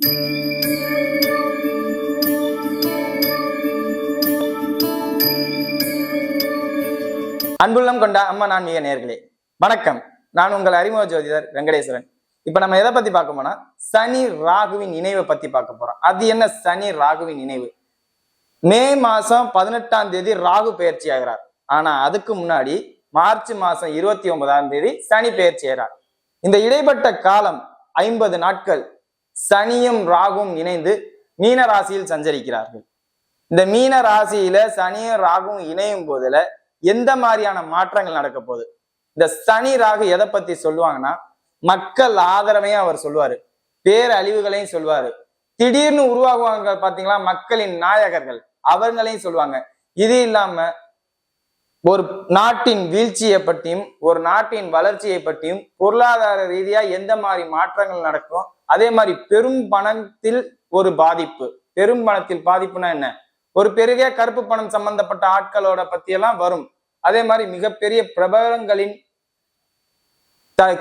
அன்புள்ளம் கொண்ட அம்மா நான் மிக நேர்களே வணக்கம். நான் உங்கள் அறிமுக ஜோதிடர் வெங்கடேஸ்வரன். இப்ப நம்ம எதை பத்தி பார்க்க போனா சனி ராகுவின் இணைவை பத்தி பார்க்க போறோம். அது என்ன சனி ராகுவின் இணைவு? மே மாசம் 18ஆம் தேதி ராகு பெயர்ச்சி ஆகிறார். ஆனா அதுக்கு முன்னாடி மார்ச் மாசம் 29ஆம் தேதி சனி பெயர்ச்சி ஆகிறார். இந்த இடைப்பட்ட காலம் 50 நாட்கள் சனியும் ராகுவும் இணைந்து மீன ராசியில் சஞ்சரிக்கிறார்கள். இந்த மீன ராசியில சனியும் ராகுவும் இணையும் போதுல எந்த மாதிரியான மாற்றங்கள் நடக்க போகுது? இந்த சனி ராகு எதை பத்தி சொல்லுவாங்கன்னா, மக்கள் ஆதரவையும் அவர் சொல்லுவாரு, பேரழிவுகளையும் சொல்லுவாரு. திடீர்னு உருவாகுவாங்க பாத்தீங்களா மக்களின் நாயகர்கள், அவங்களையும் சொல்லுவாங்க. இது இல்லாம ஒரு நாட்டின் வீழ்ச்சியை பற்றியும் ஒரு நாட்டின் வளர்ச்சியை பற்றியும் பொருளாதார ரீதியா எந்த மாதிரி மாற்றங்கள் நடக்கும், அதே மாதிரி பெரும் பணத்தில் ஒரு பாதிப்பு. பெரும் பணத்தில் பாதிப்புனா என்ன? ஒரு பெரிய கருப்பு பணம் சம்பந்தப்பட்ட ஆட்களோட பத்தியெல்லாம் வரும். அதே மாதிரி மிகப்பெரிய பிரபலங்களின்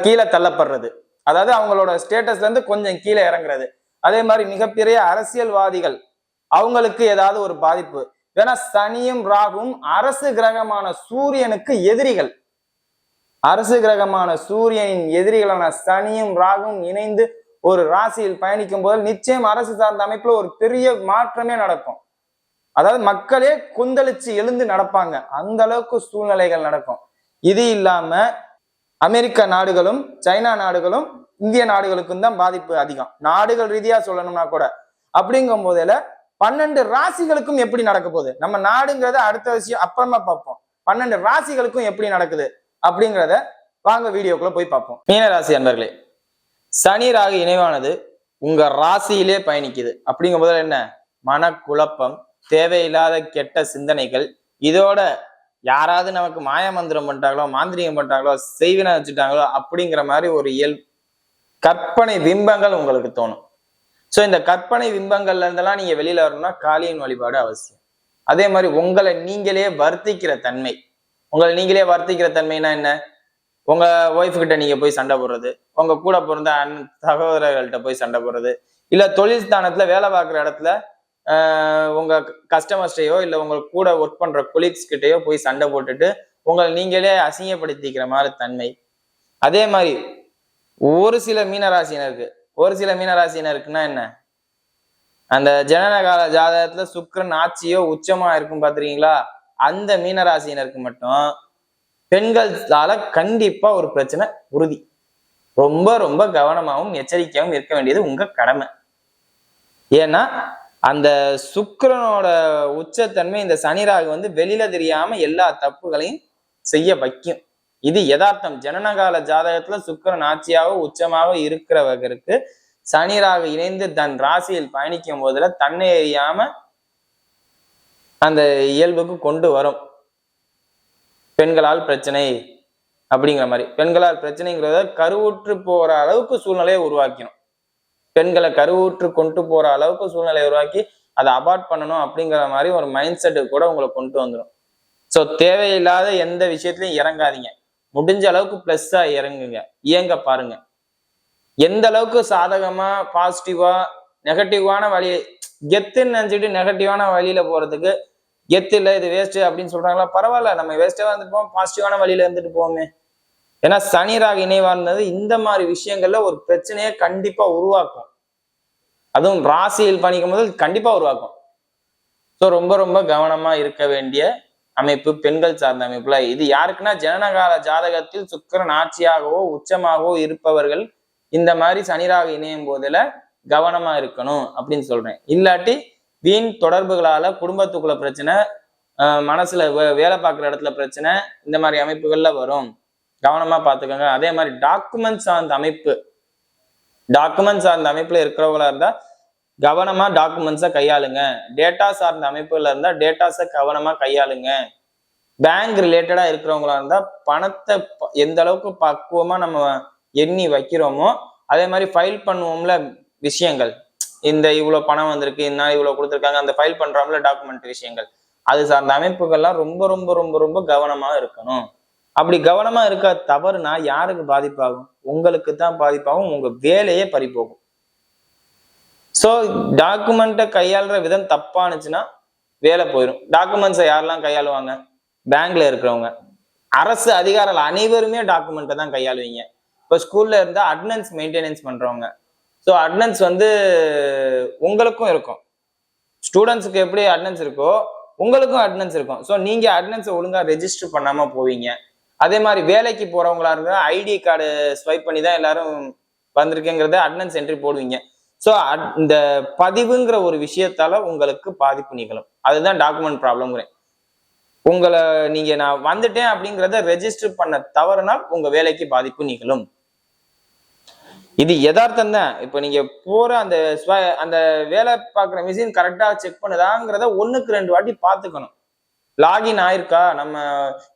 கீழே தள்ளப்படுறது, அதாவது அவங்களோட ஸ்டேட்டஸ்ல இருந்து கொஞ்சம் கீழே இறங்குறது. அதே மாதிரி மிகப்பெரிய அரசியல்வாதிகள், அவங்களுக்கு ஏதாவது ஒரு பாதிப்பு. ஏன்னா சனியும் ராகும் அரசு கிரகமான சூரியனுக்கு எதிரிகள். அரசு கிரகமான சூரியனின் எதிரிகளான சனியும் ராகும் இணைந்து ஒரு ராசியில் பயணிக்கும் போது நிச்சயம் அரசு சார்ந்த அமைப்புல ஒரு பெரிய மாற்றமே நடக்கும். அதாவது மக்களே கொந்தளிச்சு எழுந்து நடப்பாங்க, அந்த அளவுக்கு சூழ்நிலைகள் நடக்கும். இது இல்லாம அமெரிக்க நாடுகளும் சைனா நாடுகளும் இந்திய நாடுகளுக்கும் தான் பாதிப்பு அதிகம், நாடுகள் ரீதியா சொல்லணும்னா கூட. அப்படிங்கும் போதுல 12 ராசிகளுக்கும் எப்படி நடக்க போகுது, நம்ம நாடுங்கிறத அடுத்த விஷயம் அப்புறமா பார்ப்போம். 12 ராசிகளுக்கும் எப்படி நடக்குது அப்படிங்கிறத வாங்க வீடியோக்குள்ள போய் பார்ப்போம். மீனராசி அன்பர்களே, சனி ராகு இணைவானது உங்க ராசியிலே பயணிக்குது. அப்படிங்கும் போதுல என்ன மனக்குழப்பம், தேவையில்லாத கெட்ட சிந்தனைகள், இதோட யாராவது நமக்கு மாய மந்திரம் பண்ணிட்டாங்களோ மாந்திரிகம் பண்ணிட்டாங்களோ செய்வினை வச்சுட்டாங்களோ அப்படிங்கிற மாதிரி ஒரு கற்பனை பிம்பங்கள் உங்களுக்கு தோணும். ஸோ இந்த கற்பனை பிம்பங்கள்ல இருந்தெல்லாம் நீங்க வெளியில வரணும்னா காளியின் வழிபாடு அவசியம். அதே மாதிரி உங்களை நீங்களே வருத்திக்கிற தன்மை. உங்களை நீங்களே வருத்திக்கிற தன்மைனா என்ன? உங்க ஒய்ஃப் கிட்ட நீங்க போய் சண்டை போடுறது, உங்க கூட பிறந்த சகோதரர்கள்ட்ட போய் சண்டை போடுறது, இல்ல தொழில் ஸ்தானத்துல வேலை பார்க்குற இடத்துல உங்க கஸ்டமர்ஸ்டையோ இல்ல உங்க கூட ஒர்க் பண்ற கொலீக்ஸ் கிட்டயோ போய் சண்டை போட்டுட்டு உங்களை நீங்களே அசிங்கப்படுத்திக்கிற மாதிரி தன்மை. அதே மாதிரி ஒரு சில மீனராசினருக்குன்னா என்ன, அந்த ஜனனகால ஜாதகத்துல சுக்கிரன் ஆட்சியோ உச்சமா இருக்கும் பாத்துறீங்களா, அந்த மீனராசினருக்கு மட்டும் பெண்களால கண்டிப்பா ஒரு பிரச்சனை உறுதி. ரொம்ப ரொம்ப கவனமாகவும் எச்சரிக்கையாகவும் இருக்க வேண்டியது உங்க கடமை. ஏன்னா அந்த சுக்கிரனோட உச்சத்தன்மை இந்த சனிராகு வெளியில தெரியாம எல்லா தப்புகளையும் செய்ய வைக்கும். இது யதார்த்தம். ஜனனகால ஜாதகத்துல சுக்கிரன் ஆட்சியாவோ உச்சமாவோ இருக்கிறவர்களுக்கு சனிராகு இணைந்து தன் ராசியில் பயணிக்கும் போதுல தன்னை அறியாம அந்த இயல்புக்கு கொண்டு வரும். பெண்களால் பிரச்சனை அப்படிங்கிற மாதிரி, பெண்களால் பிரச்சனைங்கிறத கருவுற்று போற அளவுக்கு சூழ்நிலையை உருவாக்கணும். பெண்களை கருவுற்று கொண்டு போற அளவுக்கு சூழ்நிலையை உருவாக்கி அதை அபார்ட் பண்ணணும் அப்படிங்கிற மாதிரி ஒரு மைண்ட் செட்டு கூட உங்களை கொண்டு வந்துடும். ஸோ தேவையில்லாத எந்த விஷயத்திலையும் இறங்காதீங்க. முடிஞ்ச அளவுக்கு பிளஸ்ஸா இறங்குங்க, இயங்க பாருங்க. எந்த அளவுக்கு சாதகமா பாசிட்டிவா நெகட்டிவான வழி கெத்துன்னு நினைச்சிட்டு நெகட்டிவான வழியில போறதுக்கு, கெத்து இல்லை இது வேஸ்ட் அப்படின்னு சொல்றாங்களா, பரவாயில்ல, நம்ம வேஸ்டா வந்துட்டு போவோம், பாசிட்டிவான வழியில இருந்துட்டு போவோமே. ஏன்னா சனி ராகு இணைவா இருந்தது இந்த மாதிரி விஷயங்கள்ல ஒரு பிரச்சனையை கண்டிப்பா உருவாக்கும். அதுவும் ராசியில் பயணிக்கும் போது கண்டிப்பா உருவாக்கும். ஸோ ரொம்ப ரொம்ப கவனமா இருக்க வேண்டிய அமைப்பு பெண்கள் சார்ந்த அமைப்புல. இது யாருக்குன்னா ஜனனகால ஜாதகத்தில் சுக்கிரன் ஆட்சியாகவோ உச்சமாகவோ இருப்பவர்கள் இந்த மாதிரி சனி ராகு இணையும் போதுல கவனமா இருக்கணும் அப்படின்னு சொல்றேன். இல்லாட்டி வீண் தொடர்புகளால குடும்பத்துக்குள்ள பிரச்சனை, மனசுல வேலை பார்க்குற இடத்துல பிரச்சனை, இந்த மாதிரி அமைப்புகள்ல வரும். கவனமா பார்த்துக்கோங்க. அதே மாதிரி டாக்குமெண்ட் சார்ந்த அமைப்புல இருக்கிறவங்களா இருந்தா கவனமா டாக்குமெண்ட்ஸை கையாளுங்க. டேட்டா சார்ந்த அமைப்புல இருந்தா டேட்டாஸை கவனமா கையாளுங்க. பேங்க் ரிலேட்டடா இருக்கிறவங்களா இருந்தா பணத்தை எந்த அளவுக்கு பக்குவமா நம்ம எண்ணி வைக்கிறோமோ அதே மாதிரி ஃபைல் பண்ணுவோம்ல விஷயங்கள், இந்த இவ்வளவு பணம் வந்திருக்கு, இந்த இவ்வளவு கொடுத்துருக்காங்க, அந்த ஃபைல் பண்றோம்ல டாக்குமெண்ட் விஷயங்கள், அது சார்ந்த அமைப்புகள்லாம் ரொம்ப ரொம்ப ரொம்ப ரொம்ப கவனமா இருக்கணும். அப்படி கவனமா இருக்க தவறுனா யாருக்கு பாதிப்பாகும்? உங்களுக்கு தான் பாதிப்பாகும், உங்க வேலையே பறிபோகும். ஸோ டாக்குமெண்ட்டை கையாளுற விதம் தப்பானுச்சுன்னா வேலை போயிடும். டாக்குமெண்ட்ஸை யாரெல்லாம் கையாளுவாங்க? பேங்க்ல இருக்கிறவங்க, அரசு அதிகாரிகள் அனைவருமே டாக்குமெண்ட்டை தான் கையாளுவீங்க. இப்போ ஸ்கூல்ல இருந்தா அட்டனன்ஸ் மெயின்டெனன்ஸ் பண்றவங்க, ஸோ அட்டனன்ஸ் வந்து உங்களுக்கும் இருக்கும். ஸ்டூடெண்ட்ஸுக்கு எப்படி அட்டனன்ஸ் இருக்கோ உங்களுக்கும் அட்டனன்ஸ் இருக்கும். ஸோ நீங்க அட்டனன்ஸை ஒழுங்கா ரெஜிஸ்டர் பண்ணாம போவீங்க. அதே மாதிரி வேலைக்கு போறவங்களா இருந்தா ஐடி கார்டு ஸ்வைப் பண்ணி தான் எல்லாரும் வந்திருக்கேங்கிறத அட்டனன்ஸ் என்ட்ரி போடுவீங்க. ஸோ இந்த பதிவுங்கிற ஒரு விஷயத்தால உங்களுக்கு பாதிப்பு நிகழும். அதுதான் டாக்குமெண்ட் ப்ராப்ளம்ங்கிறேன். உங்களை நீங்க நான் வந்துட்டேன் அப்படிங்கிறத ரெஜிஸ்டர் பண்ண தவறுனால் உங்க வேலைக்கு பாதிப்பு நிகழும். இது யதார்த்தம் தான். இப்ப நீங்க போற அந்த அந்த வேலை பார்க்குற மிஷின் கரெக்டா செக் பண்ணுதாங்கிறத 1க்கு 2 வாட்டி பார்த்துக்கணும். லாகின் ஆயிருக்கா, நம்ம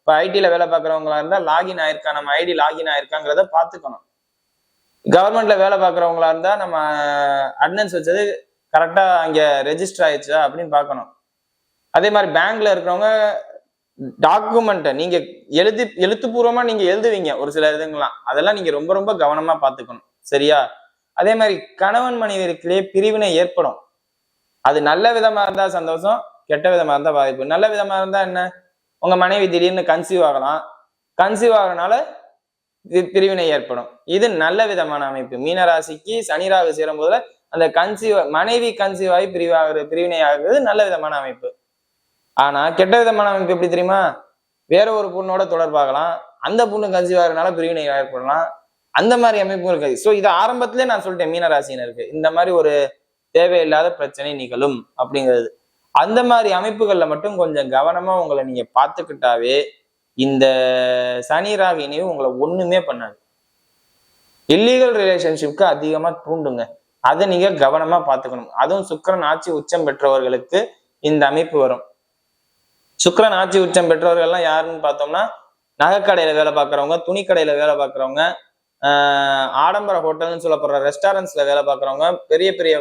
இப்ப ஐடில வேலை பார்க்குறவங்களா இருந்தா லாகின் ஆயிருக்கா, நம்ம ஐடி லாகின் ஆயிருக்காங்கிறத பார்த்துக்கணும். கவர்மெண்ட்ல வேலை பார்க்குறவங்களா இருந்தா நம்ம அட்டனன்ஸ் வச்சது கரெக்டா அங்க ரெஜிஸ்டர் ஆயிடுச்சா அப்படின்னு பார்க்கணும். அதே மாதிரி பேங்க்ல இருக்கிறவங்க டாக்குமெண்ட்டை நீங்க எழுத்துப்பூர்வமா நீங்க எழுதுவீங்க ஒரு சில இதுங்களாம், அதெல்லாம் நீங்க ரொம்ப ரொம்ப கவனமா பார்த்துக்கணும். சரியா? அதே மாதிரி கணவன் மனைவிக்குள்ளே பிரிவினை ஏற்படும். அது நல்ல விதமா இருந்தா சந்தோஷம், கெட்ட விதமா இருந்தா பாதிப்பு. நல்ல விதமா இருந்தா என்ன, உங்க மனைவி திடீர்னு கன்சீவ் ஆகலாம், கன்சீவ் ஆகிறனால பிரிவினை ஏற்படும். இது நல்ல விதமான அமைப்பு. மீனராசிக்கு சனி ராகு சேரும் போதுல அந்த மனைவி கன்சீவ் ஆகி பிரிவினை ஆகுறது நல்ல விதமான அமைப்பு. ஆனா கெட்ட விதமான அமைப்பு எப்படி தெரியுமா? வேற ஒரு பொண்ணோட தொடர்பாகலாம், அந்த பொண்ணு கன்சீவ் ஆகிறதுனால பிரிவினை ஏற்படலாம். அந்த மாதிரி அமைப்பும் இருக்காது. ஸோ இது ஆரம்பத்திலே நான் சொல்லிட்டேன், மீனராசினருக்கு இந்த மாதிரி ஒரு தேவையில்லாத பிரச்சனை நிகழும் அப்படிங்கிறது. அந்த மாதிரி அமைப்புகள்ல மட்டும் கொஞ்சம் கவனமா உங்களை நீங்க பார்த்துக்கிட்டாவே இந்த சனி ராகு இணைவு உங்களை ஒண்ணுமே பண்ணாது. இல்லீகல் ரிலேஷன்ஷிப்க்கு அதிகமா தூண்டுங்க. அதை நீங்க கவனமா பார்த்துக்கணும். அதுவும் சுக்கிரன் ஆட்சி உச்சம் பெற்றவர்களுக்கு இந்த அமைப்பு வரும். சுக்கிரன் ஆட்சி உச்சம் பெற்றவர்கள்லாம் யாருன்னு பார்த்தோம்னா, நகைக்கடையில வேலை பார்க்குறவங்க, துணிக்கடையில வேலை பார்க்குறவங்க, ஆடம்பர ஹோட்டல்னு சொல்லப்படுற ரெஸ்டாரண்ட்ஸ்ல வேலை பார்க்குறவங்க, பெரிய பெரிய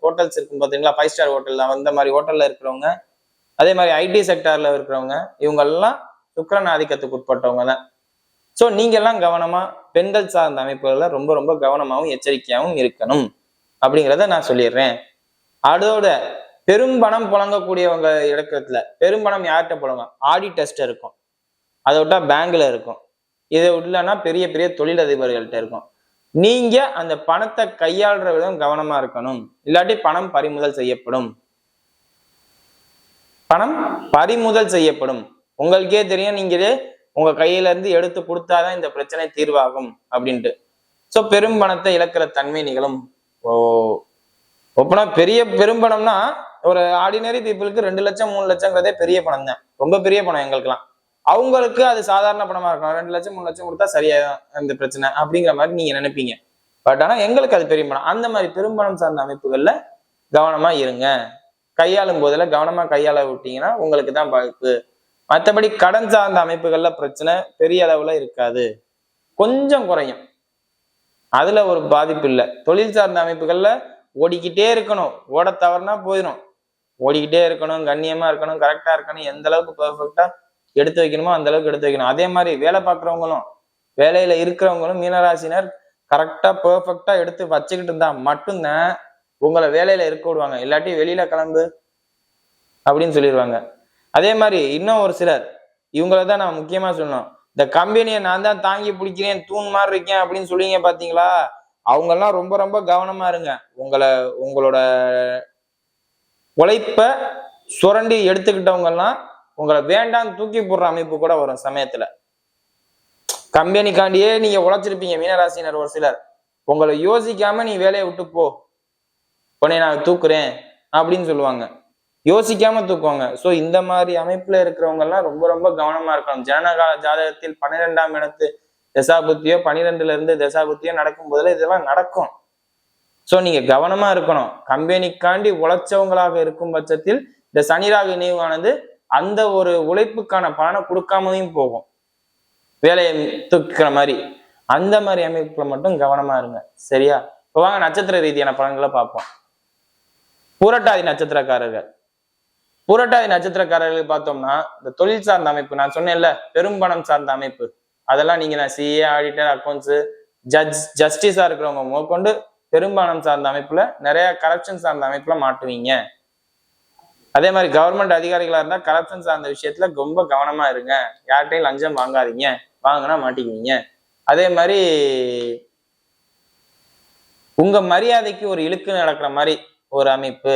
ஹோட்டல்ஸ் இருக்கும் பார்த்தீங்களா, 5 ஸ்டார் ஹோட்டல், அந்த மாதிரி ஹோட்டல்ல இருக்கிறவங்க, அதே மாதிரி ஐடி செக்டார்ல இருக்கிறவங்க, இவங்கெல்லாம் சுக்கிரன் ஆதிக்கத்துக்கு உட்பட்டவங்க தான். ஸோ நீங்க எல்லாம் கவனமா பெண்கள் சார்ந்த அமைப்புகள்ல ரொம்ப ரொம்ப கவனமாகவும் எச்சரிக்கையாகவும் இருக்கணும் அப்படிங்கிறத நான் சொல்லிடுறேன். அதோட பெரும்பணம் புழங்கக்கூடியவங்க இடத்துல பெரும்பணம் யார்கிட்ட புழங்க? ஆடிட்டர்ஸ்ட இருக்கும், அதை விட்டா பேங்க்ல இருக்கும், இதை இல்லைன்னா பெரிய பெரிய தொழிலதிபர்கள்ட்ட இருக்கும். நீங்க அந்த பணத்தை கையாளுற விதம் கவனமா இருக்கணும். இல்லாட்டி பணம் பறிமுதல் செய்யப்படும். பணம் பறிமுதல் செய்யப்படும். உங்களுக்கே தெரியும், நீங்களே உங்க கையில இருந்து எடுத்து கொடுத்தாதான் இந்த பிரச்சனை தீர்வாகும் அப்படின்ட்டு. ஸோ பெரும் பணத்தை இழக்கிற தன்மை நிகழும். ஒப்பனா பெரிய பெரும்பணம்னா ஒரு ஆர்டினரி பீப்புளுக்கு 2 லட்சம் 3 லட்சங்கிறதே பெரிய பணம் தான், ரொம்ப பெரிய பணம் எங்களுக்குலாம். அவங்களுக்கு அது சாதாரண பணமா இருக்கும். 2 லட்சம் 3 லட்சம் கொடுத்தா சரியாயிடும் இந்த பிரச்சனை அப்படிங்கிற மாதிரி நீங்க நினைப்பீங்க. பட் ஆனா எங்களுக்கு அது பெரிய பணம். அந்த மாதிரி பெரும்பணம் சார்ந்த அமைப்புகள்ல கவனமா இருங்க. கையாளும் போதுல கவனமா கையாள விட்டீங்கன்னா உங்களுக்கு தான் பாதிப்பு. மற்றபடி கடன் சார்ந்த அமைப்புகள்ல பிரச்சனை பெரிய அளவுல இருக்காது, கொஞ்சம் குறையும், அதுல ஒரு பாதிப்பு இல்லை. தொழில் சார்ந்த அமைப்புகள்ல ஓடிக்கிட்டே இருக்கணும், ஓட தவறுனா போயிடும். ஓடிக்கிட்டே இருக்கணும், கண்ணியமா இருக்கணும், கரெக்டா இருக்கணும், எந்த அளவுக்கு பெர்ஃபெக்டா எடுத்து வைக்கணுமோ அந்த அளவுக்கு எடுத்து வைக்கணும். அதே மாதிரி வேலை பார்க்குறவங்களும் வேலையில இருக்கிறவங்களும் மீனராசினர் கரெக்டா பெர்ஃபெக்டா எடுத்து வச்சுக்கிட்டு இருந்தா மட்டும்தான் உங்களை வேலையில இருக்க விடுவாங்க. இல்லாட்டி வெளியில கிளம்பு அப்படின்னு சொல்லிடுவாங்க. அதே மாதிரி இன்னும் ஒரு சிலர், இவங்களை தான் நான் முக்கியமா சொல்லணும், இந்த கம்பெனியை நான் தான் தாங்கி பிடிக்கிறேன், தூண் மாதிரி இருக்கேன் அப்படின்னு சொல்லுவீங்க பாத்தீங்களா, அவங்கெல்லாம் ரொம்ப ரொம்ப கவனமா இருங்க. உங்களோட உழைப்ப சுரண்டி எடுத்துக்கிட்டவங்க எல்லாம் உங்களை வேண்டாம் தூக்கி போடுற அமைப்பு கூட வரும் சமயத்துல. கம்பெனிக்காண்டியே நீங்க உழைச்சிருப்பீங்க மீனராசினர் ஒரு சிலர், உங்களை யோசிக்காம நீ வேலையை விட்டு போ, உடனே நான் தூக்குறேன் அப்படின்னு சொல்லுவாங்க, யோசிக்காம தூக்குவாங்க. ஸோ இந்த மாதிரி அமைப்புல இருக்கிறவங்க எல்லாம் ரொம்ப ரொம்ப கவனமா இருக்கணும். ஜனனகால ஜாதகத்தில் 12ஆம் இடத்து தசாபுத்தியோ 12ல இருந்து தசாபுத்தியோ நடக்கும் போதுல இதெல்லாம் நடக்கும். ஸோ நீங்க கவனமா இருக்கணும். கம்பெனிக்காண்டி உழைச்சவங்களாக இருக்கும் பட்சத்தில் இந்த சனிராகு இணைவானது அந்த ஒரு உழைப்புக்கான பலனை கொடுக்காமையும் போகும், வேலையை தூக்கிற மாதிரி. அந்த மாதிரி அமைப்புல மட்டும் கவனமா இருங்க. சரியா? இப்போ வாங்க நட்சத்திர ரீதியான பலன்களை பார்ப்போம். புரட்டாதி நட்சத்திரக்காரர்கள், புரட்டாதி நட்சத்திரக்காரர்கள் பார்த்தோம்னா இந்த தொழில் சார்ந்த அமைப்பு நான் சொன்னேன்ல, பெரும்பணம் சார்ந்த அமைப்பு, அதெல்லாம் நீங்க நான் சிஏ, ஆடிட்டர், அக்கௌண்ட்ஸ், ஜஸ்டிஸா இருக்கிறவங்க முதற்கொண்டு பெரும்பானம் சார்ந்த அமைப்புல, நிறைய கரப்ஷன் சார்ந்த அமைப்புல மாட்டுவீங்க. அதே மாதிரி கவர்மெண்ட் அதிகாரிகளா இருந்தா கரப்ஷன் சார்ந்த விஷயத்துல ரொம்ப கவனமா இருங்க. யார்கிட்டையும் லஞ்சம் வாங்காதீங்க, வாங்கினா மாட்டிக்குவீங்க. அதே மாதிரி உங்க மரியாதைக்கு ஒரு இழுக்கு நடக்கிற மாதிரி ஒரு அமைப்பு,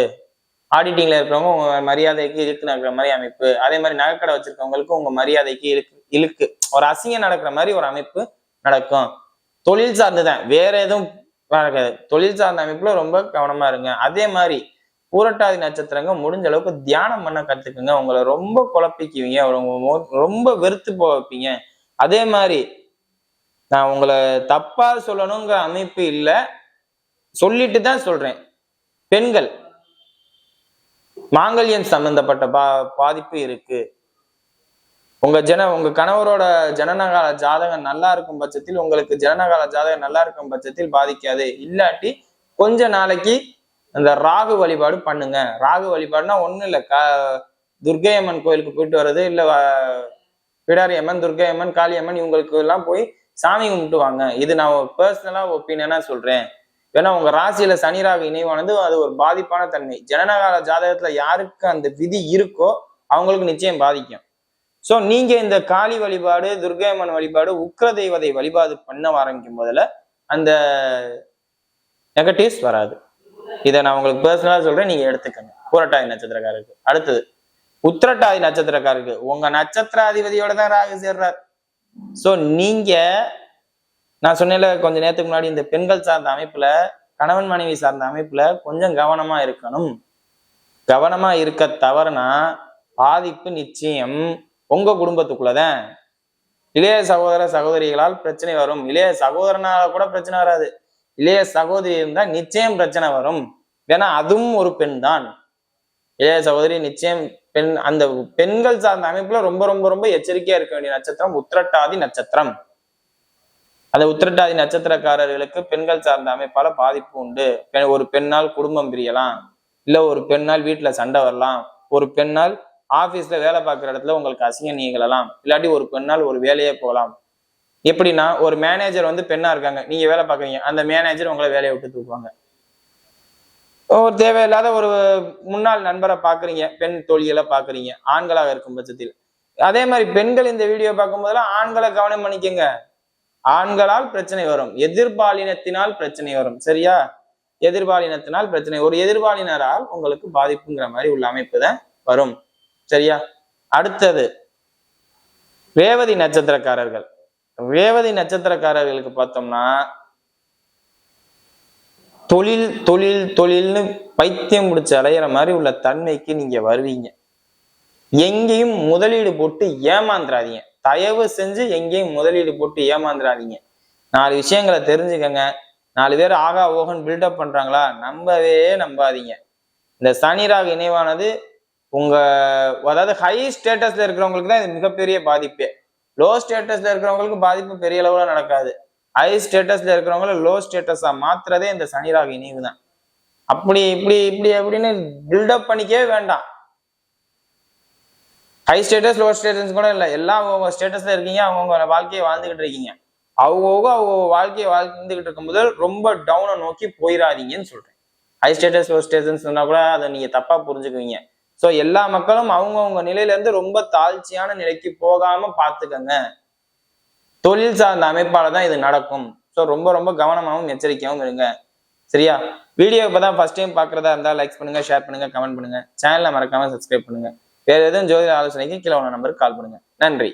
ஆடிட்டிங்ல இருக்கிறவங்க உங்க மரியாதைக்கு இழுக்கு நடக்கிற மாதிரி அமைப்பு, அதே மாதிரி நகைக்கடை வச்சிருக்கவங்களுக்கு உங்க மரியாதைக்கு இழுக்கு ஒரு அசிங்கம் நடக்கிற மாதிரி ஒரு அமைப்பு நடக்கும். தொழில் சார்ந்துதான், வேற எதுவும் நடக்காது. தொழில் சார்ந்த அமைப்புல ரொம்ப கவனமா இருங்க. அதே மாதிரி பூரட்டாதி நட்சத்திரங்க முடிஞ்ச அளவுக்கு தியானம் பண்ண கத்துக்குங்க. உங்களை ரொம்ப குழப்பிக்குவீங்க, ரொம்ப வெறுத்து போக வைப்பீங்க. அதே மாதிரி நான் உங்களை தப்பா சொல்லணுங்கிற அமைப்பு இல்லை, சொல்லிட்டு தான் சொல்றேன். பெண்கள் மாங்கல்யம் சம்பந்தப்பட்ட பாதிப்பு இருக்கு. உங்க கணவரோட ஜனனகால ஜாதகம் நல்லா இருக்கும் பட்சத்தில், உங்களுக்கு ஜனனகால ஜாதகம் நல்லா இருக்கும் பட்சத்தில் பாதிக்காது. இல்லாட்டி கொஞ்ச நாளைக்கு அந்த ராகு வழிபாடு பண்ணுங்க. ராகு வழிபாடுனா ஒண்ணும் இல்ல, துர்க்கை அம்மன் கோயிலுக்கு போயிட்டு வர்றது, இல்ல பிடாரி அம்மன், துர்க்கை அம்மன், காளியம்மன் இவங்களுக்கு எல்லாம் போய் சாமி கும்பிட்டுவாங்க. இது நான் பர்சனலா ஒப்பீனியனா சொல்றேன். ஏன்னா உங்க ராசியில சனி ராகு இணைவானது அது ஒரு பாதிப்பான தன்மை. ஜனனகால ஜாதகத்துல யாருக்கு அந்த விதி இருக்கோ அவங்களுக்கு நிச்சயம் பாதிக்கும். சோ நீங்க இந்த காளி வழிபாடு, துர்க்கை அம்மன் வழிபாடு, உக்ர தெய்வதை வழிபாடு பண்ண ஆரம்பிக்கும் போதுல அந்த நெகட்டிவ்ஸ் வராது. இதை நான் உங்களுக்கு பர்சனலா சொல்றேன், நீங்க எடுத்துக்கங்க. பூரட்டாதி நட்சத்திரக்காரருக்கு. அடுத்தது உத்திரட்டாதி நட்சத்திரக்காரருக்கு உங்க நட்சத்திராதிபதியோட தான் ராகு சேர்றார். சோ நீங்க, நான் சொன்னேன்ல கொஞ்ச நேரத்துக்கு முன்னாடி, இந்த பெண்கள் சார்ந்த அமைப்புல, கணவன் மனைவி சார்ந்த அமைப்புல கொஞ்சம் கவனமா இருக்கணும். கவனமா இருக்க தவறுனா பாதிப்பு நிச்சயம் உங்க குடும்பத்துக்குள்ளதான். இளைய சகோதர சகோதரிகளால் பிரச்சனை வரும். இளைய சகோதரனால கூட பிரச்சனை வராது, இளைய சகோதரி இருந்தா நிச்சயம் பிரச்சனை வரும். ஏன்னா அதுவும் ஒரு பெண் தான். இளைய சகோதரி நிச்சயம் பெண். அந்த பெண்கள் சார்ந்த அமைப்புல ரொம்ப ரொம்ப ரொம்ப எச்சரிக்கையா இருக்க வேண்டிய நட்சத்திரம் உத்திரட்டாதி நட்சத்திரம். அந்த உத்திரட்டாதி நட்சத்திரக்காரர்களுக்கு பெண்கள் சார்ந்த அமைப்பால பாதிப்பு உண்டு. ஒரு பெண்ணால் குடும்பம் பிரியலாம், இல்ல ஒரு பெண்ணால் வீட்டுல சண்டை வரலாம், ஒரு பெண்ணால் ஆபீஸ்ல வேலை பார்க்குற இடத்துல உங்களுக்கு அசிங்க நீங்களலாம், இல்லாட்டி ஒரு பெண்ணால் ஒரு வேலையே போகலாம். எப்படின்னா ஒரு மேனேஜர் பெண்ணா இருக்காங்க, நீங்க வேலை பார்க்குறீங்க, அந்த மேனேஜர் உங்களை வேலையை விட்டு தூக்குவாங்க. ஒரு தேவையில்லாத ஒரு முன்னாள் நண்பரை பாக்குறீங்க, பெண் தோழிகளை பாக்குறீங்க ஆண்களாக இருக்கும் பட்சத்தில். அதே மாதிரி பெண்கள் இந்த வீடியோ பார்க்கும் போதெல்லாம் ஆண்களை கவனம் பண்ணிக்கங்க. ஆண்களால் பிரச்சனை வரும், எதிர்பாலினத்தினால் பிரச்சனை வரும். சரியா? எதிர்பாலினத்தினால் பிரச்சனை, ஒரு எதிர்பாலினரால் உங்களுக்கு பாதிப்புங்கிற மாதிரி உள்ள அமைப்பு தான் வரும். சரியா? அடுத்தது ரேவதி நட்சத்திரக்காரர்கள். ரேவதி நட்சத்திரக்காரர்களுக்கு பார்த்தோம்னா தொழில் தொழில் தொழில்னு பைத்தியம் முடிச்சு அலையிற மாதிரி உள்ள தன்மைக்கு நீங்க வருவீங்க. எங்கேயும் முதலீடு போட்டு ஏமாந்துடாதீங்க. தயவு செஞ்சு எங்கேயும் முதலீடு போட்டு ஏமாந்துடாதீங்க. 4 விஷயங்களை தெரிஞ்சுக்கங்க. 4 பேர் ஆகா ஓகன் பில்டப் பண்றாங்களா, நம்பவே நம்பாதீங்க. இந்த சனி ராகு இணைவானது அதாவது ஹை ஸ்டேட்டஸ்ல இருக்கிறவங்களுக்கு தான் இது மிகப்பெரிய பாதிப்பே. லோ ஸ்டேட்டஸ்ல இருக்கிறவங்களுக்கு பாதிப்பு பெரிய அளவுல நடக்காது. ஹை ஸ்டேட்டஸ்ல இருக்கிறவங்கள லோ ஸ்டேட்டஸா மாத்துறதே இந்த சனி ராகு இணைவு தான். அப்படி இப்படி இப்படி அப்படின்னு பில்டப் பண்ணிக்கவே வேண்டாம். ஹை ஸ்டேட்டஸ் லோ ஸ்டேட்டஸ் கூட இல்லை, எல்லாம் அவங்க ஸ்டேட்டஸ்ல இருக்கீங்க, அவங்கவுங்க வாழ்க்கையை வாழ்ந்துகிட்டு இருக்கீங்க. அவங்க வாழ்க்கையை வாழ்ந்துகிட்டு இருக்கும் போது ரொம்ப டவுனை நோக்கி போயிடாதீங்கன்னு சொல்றேன். ஹை ஸ்டேட்டஸ் லோ ஸ்டேட்டஸ் சொன்னா கூட அதை நீங்க தப்பா புரிஞ்சுக்குவீங்க. ஸோ எல்லா மக்களும் அவங்கவுங்க நிலையில இருந்து ரொம்ப தாழ்ச்சியான நிலைக்கு போகாம பார்த்துக்கங்க. தொழில் சார்ந்த அமைப்பால தான் இது நடக்கும். ஸோ ரொம்ப ரொம்ப கவனமாகவும் எச்சரிக்கையாகவும் இருங்க. சரியா? வீடியோ இப்பதான் ஃபர்ஸ்ட் டைம் பாக்குறதா இருந்தா லைக் பண்ணுங்க, ஷேர் பண்ணுங்க, கமெண்ட் பண்ணுங்க. சேனலை மறக்காம சப்ஸ்கிரைப் பண்ணுங்க. வேற எதுவும் ஜோதிட ஆலோசனைக்கு கீழே உள்ள நம்பருக்கு கால் பண்ணுங்க. நன்றி.